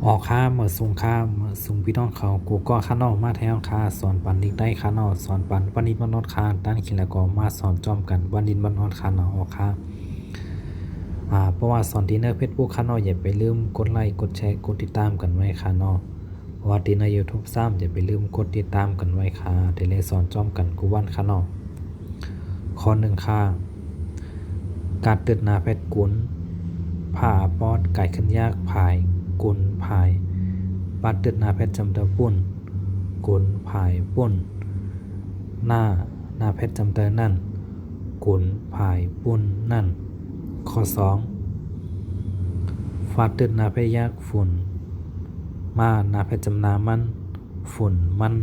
ออกค่าเมื่อสูงค่าเมื่อสูงพี่น้องเขากูก็ข้างนอกมาแถวค่าสอนปันดิกได้ข้างนอกสอนปันวันนิดวันนอดค่าด้านขินแล้วก็มาสอนจอมกันวันนิดวันนอดค่าเนาะออกค่าเพราะว่าสอนที่เนอร์เฟซบุ๊กข้างนอกอย่าไปลืมกดไลค์กดแชร์กดติดตามกันไว้ค่ะเนาะว่าที่ใน YouTube ซ้ำอย่าไปลืมกดติดตามกันไว้ค่ะเดี๋ยวเลยสอนจอมกันกูวันข้างนอกข้อหนึ่งค่ะการเตือนนาแพทย์กุลผ่าปอดไก่ขึ้นยากภายกุลภายปาดเตือนนาแพทย์จำเตอปุ่นกุลภายปุ่นหน้านาแพทย์จำเตอนั่นกุลภายปุ่นนั่นข้อ2ฟาดเตือนนาแพทย์ยากฝุ่นมานาแพทย์จำนามันฝุ่นมัน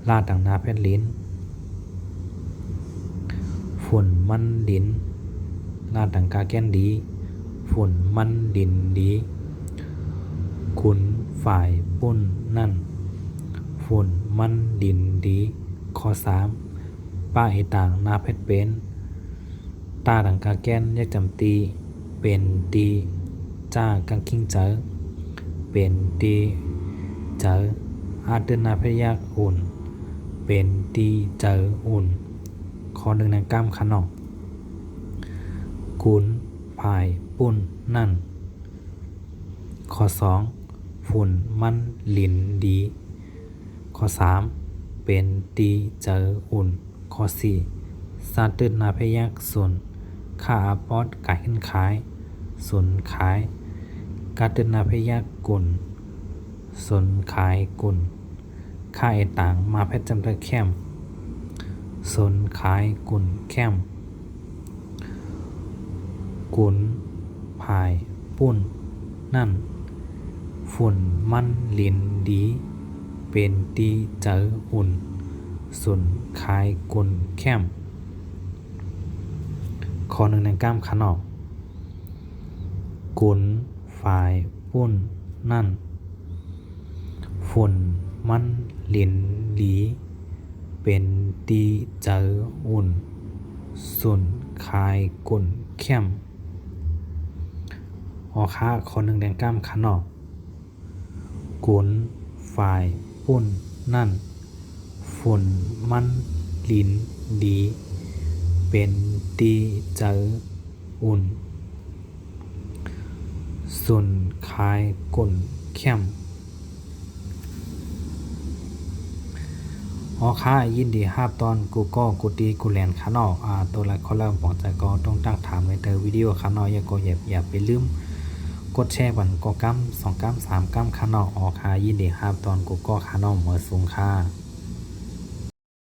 ลาดดังนาแพทย์ลิ้นฝุ่นมันดินลาดดังกาแก้นดีฝุ่นมันดินดีคุณฝ่ายปุ่นนั่นฝุ่นมันดินดีข้อ3ป้าไอต่างนาเพชรเป็นตาดังกาแก้นแยกจำตีเป็นตีจ้ากังคิงเจอเป็นตีเจออาเดินนาเพชรยากอุ่นเป็นตีเจออุ่นข้อหนึ่งในกล้ามขนอกกุนภายปุ่นนั่นข้อ2ฝุ่นมันลินดีข้อ3เป็นตีเจออุ่นข้อ4ซาตึนนาพยักส่วนค่าอาปอดกายขึ้นขายส่วนขายกาตึนนาพยักกุลส่วนขายกุลค่าไอต่างมาแพทย์จำตะแคมส่วนขายกุลแคมกุลภายปุ่นนั่นฝุ่นมันลินดีเป็นตีเจออุ่นส่วนคายกุลแคมข้อหนึ่งในกล้ามขนอกกุลฝ่ายปุ่นนั่นฝุ่นมันลินดีเป็นตีเจออุ่นส่วนคายกุลแคมออค่าข้อหนึ่งในกล้ามขนอกกุลฝ่ายปุ่นนั่นฝุ่นมันลินดีเป็นตีเจออุ่นส่วนคายกุลเข้มค่ายินดีห้าตอนกูก็กูตีกูแลนขานอกตัวละครละบอกใจก็ต้องตั้งถามในเตอวิดีโอขานอกอย่าไปลืมกดแชร์บันก็กัม2 กัม 3 กัมขานอกค่ายินดีห้าตอนกูก็ขานอกเมื่อสูงค่า